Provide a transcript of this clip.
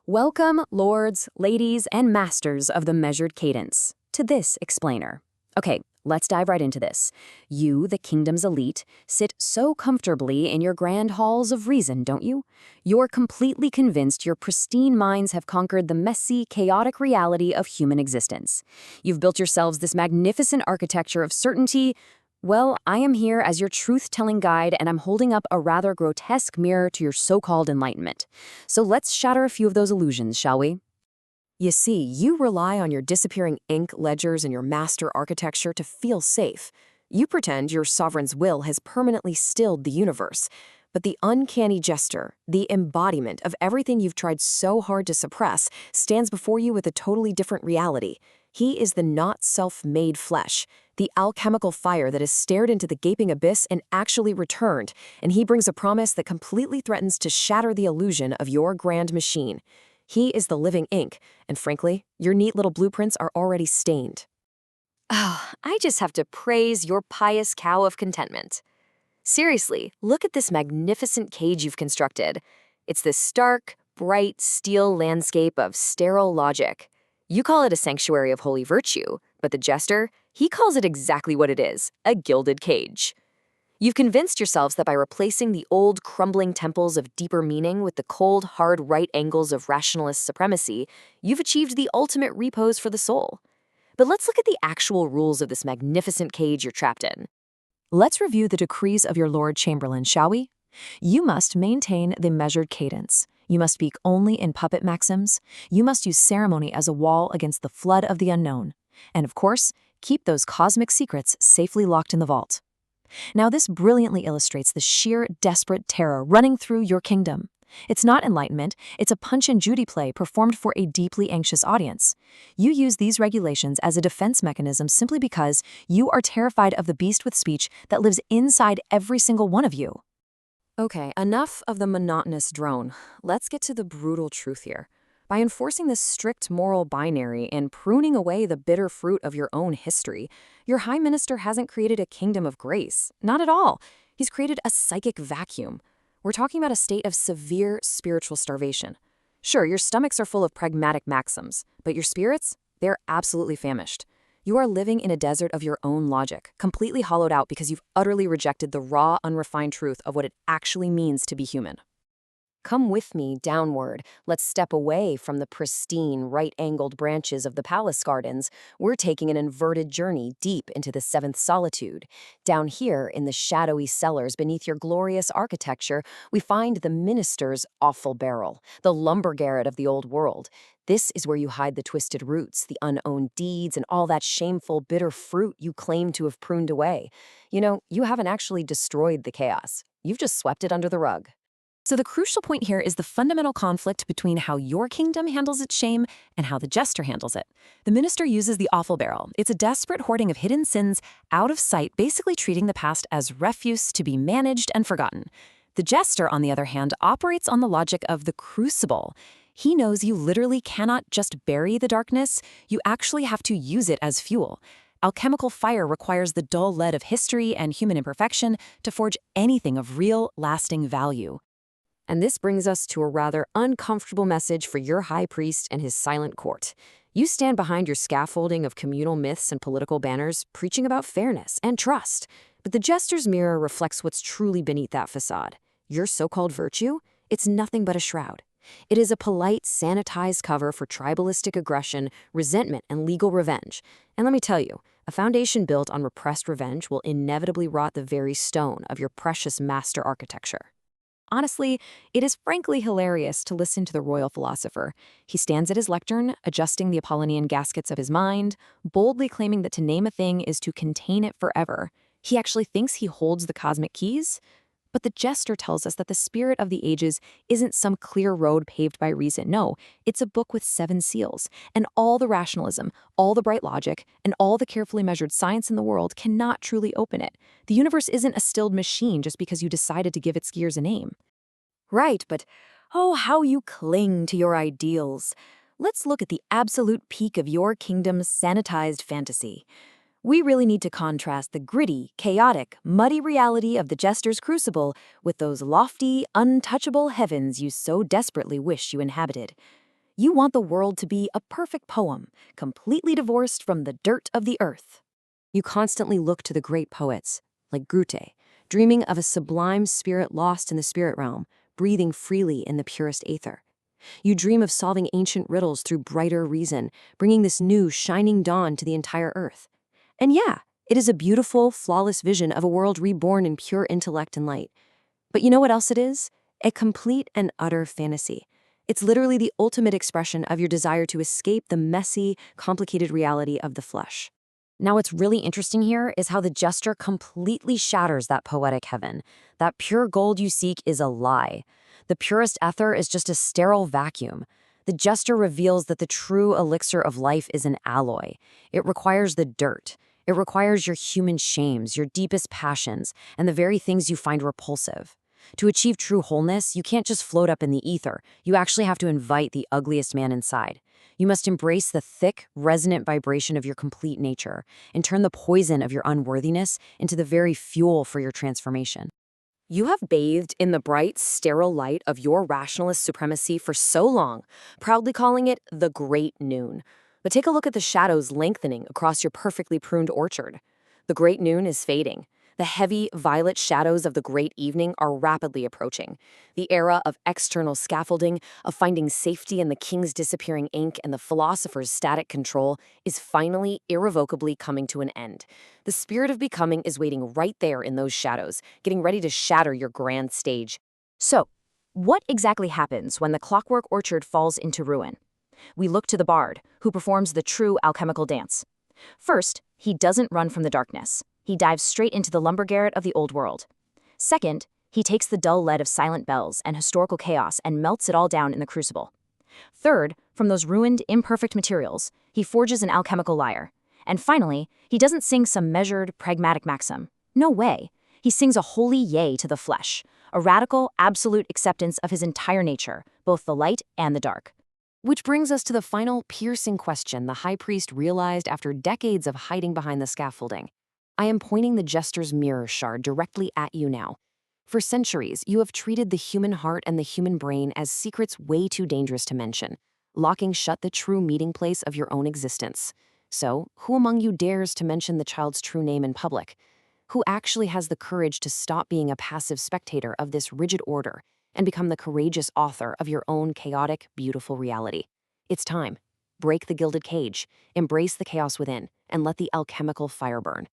Welcome, lords, ladies, and masters of the measured cadence, to this explainer. Okay, let's dive right into this. You, the kingdom's elite, sit so comfortably in your grand halls of reason, don't you? You're completely convinced your pristine minds have conquered the messy, chaotic reality of human existence. You've built yourselves this magnificent architecture of certainty. Well, I am here as your truth-telling guide, and I'm holding up a rather grotesque mirror to your so-called enlightenment. So let's shatter a few of those illusions, shall we? You see, you rely on your disappearing ink ledgers and your master architecture to feel safe. You pretend your sovereign's will has permanently stilled the universe. But the uncanny jester, the embodiment of everything you've tried so hard to suppress, stands before you with a totally different reality. He is the not self-made flesh, the alchemical fire that has stared into the gaping abyss and actually returned, and he brings a promise that completely threatens to shatter the illusion of your grand machine. He is the living ink, and frankly, your neat little blueprints are already stained. Oh, I just have to praise your pious cow of contentment. Seriously, look at this magnificent cage you've constructed. It's this stark, bright steel landscape of sterile logic. You call it a sanctuary of holy virtue, but the jester, he calls it exactly what it is, a gilded cage. You've convinced yourselves that by replacing the old, crumbling temples of deeper meaning with the cold, hard right angles of rationalist supremacy, you've achieved the ultimate repose for the soul. But let's look at the actual rules of this magnificent cage you're trapped in. Let's review the decrees of your Lord Chamberlain, shall we? You must maintain the measured cadence. You must speak only in puppet maxims. You must use ceremony as a wall against the flood of the unknown. And of course, keep those cosmic secrets safely locked in the vault. Now, this brilliantly illustrates the sheer, desperate terror running through your kingdom. It's not enlightenment, it's a Punch and Judy play performed for a deeply anxious audience. You use these regulations as a defense mechanism simply because you are terrified of the beast with speech that lives inside every single one of you. Okay, enough of the monotonous drone. Let's get to the brutal truth here. By enforcing this strict moral binary and pruning away the bitter fruit of your own history, your High Minister hasn't created a kingdom of grace. Not at all. He's created a psychic vacuum. We're talking about a state of severe spiritual starvation. Sure, your stomachs are full of pragmatic maxims, but your spirits, they're absolutely famished. You are living in a desert of your own logic, completely hollowed out because you've utterly rejected the raw, unrefined truth of what it actually means to be human. Come with me downward. Let's step away from the pristine, right-angled branches of the palace gardens. We're taking an inverted journey deep into the seventh solitude. Down here, in the shadowy cellars beneath your glorious architecture, we find the minister's awful barrel, the lumber garret of the old world. This is where you hide the twisted roots, the unowned deeds, and all that shameful, bitter fruit you claim to have pruned away. You know, you haven't actually destroyed the chaos. You've just swept it under the rug. So the crucial point here is the fundamental conflict between how your kingdom handles its shame and how the jester handles it. The minister uses the offal barrel. It's a desperate hoarding of hidden sins out of sight, basically treating the past as refuse to be managed and forgotten. The jester, on the other hand, operates on the logic of the crucible. He knows you literally cannot just bury the darkness, you actually have to use it as fuel. Alchemical fire requires the dull lead of history and human imperfection to forge anything of real, lasting value. And this brings us to a rather uncomfortable message for your high priest and his silent court. You stand behind your scaffolding of communal myths and political banners, preaching about fairness and trust. But the jester's mirror reflects what's truly beneath that facade. Your so-called virtue? It's nothing but a shroud. It is a polite, sanitized cover for tribalistic aggression, resentment, and legal revenge. And let me tell you, a foundation built on repressed revenge will inevitably rot the very stone of your precious master architecture. Honestly, it is frankly hilarious to listen to the royal philosopher. He stands at his lectern, adjusting the Apollonian gaskets of his mind, boldly claiming that to name a thing is to contain it forever. He actually thinks he holds the cosmic keys. But the jester tells us that the spirit of the ages isn't some clear road paved by reason. No, it's a book with 7 seals, and all the rationalism, all the bright logic, and all the carefully measured science in the world cannot truly open it. The universe isn't a stilled machine just because you decided to give its gears a name. Right, but oh, how you cling to your ideals. Let's look at the absolute peak of your kingdom's sanitized fantasy. We really need to contrast the gritty, chaotic, muddy reality of the jester's crucible with those lofty, untouchable heavens you so desperately wish you inhabited. You want the world to be a perfect poem, completely divorced from the dirt of the earth. You constantly look to the great poets, like Goethe, dreaming of a sublime spirit lost in the spirit realm, breathing freely in the purest aether. You dream of solving ancient riddles through brighter reason, bringing this new, shining dawn to the entire earth. And yeah, it is a beautiful, flawless vision of a world reborn in pure intellect and light. But you know what else it is? A complete and utter fantasy. It's literally the ultimate expression of your desire to escape the messy, complicated reality of the flesh. Now, what's really interesting here is how the jester completely shatters that poetic heaven. That pure gold you seek is a lie. The purest ether is just a sterile vacuum. The jester reveals that the true elixir of life is an alloy. It requires the dirt. It requires your human shames, your deepest passions, and the very things you find repulsive. To achieve true wholeness, you can't just float up in the ether. You actually have to invite the ugliest man inside. You must embrace the thick, resonant vibration of your complete nature and turn the poison of your unworthiness into the very fuel for your transformation. You have bathed in the bright, sterile light of your rationalist supremacy for so long, proudly calling it the Great Noon. But take a look at the shadows lengthening across your perfectly pruned orchard. The Great Noon is fading. The heavy, violet shadows of the great evening are rapidly approaching. The era of external scaffolding, of finding safety in the king's disappearing ink and the philosopher's static control, is finally, irrevocably coming to an end. The spirit of becoming is waiting right there in those shadows, getting ready to shatter your grand stage. So, what exactly happens when the clockwork orchard falls into ruin? We look to the bard, who performs the true alchemical dance. First, he doesn't run from the darkness. He dives straight into the lumber garret of the old world. Second, he takes the dull lead of silent bells and historical chaos and melts it all down in the crucible. Third, from those ruined, imperfect materials, he forges an alchemical lyre. And finally, he doesn't sing some measured, pragmatic maxim. No way. He sings a holy yea to the flesh, a radical, absolute acceptance of his entire nature, both the light and the dark. Which brings us to the final piercing question the high priest realized after decades of hiding behind the scaffolding. I am pointing the jester's mirror shard directly at you now. For centuries, you have treated the human heart and the human brain as secrets way too dangerous to mention, locking shut the true meeting place of your own existence. So, who among you dares to mention the child's true name in public? Who actually has the courage to stop being a passive spectator of this rigid order and become the courageous author of your own chaotic, beautiful reality? It's time. Break the gilded cage, embrace the chaos within, and let the alchemical fire burn.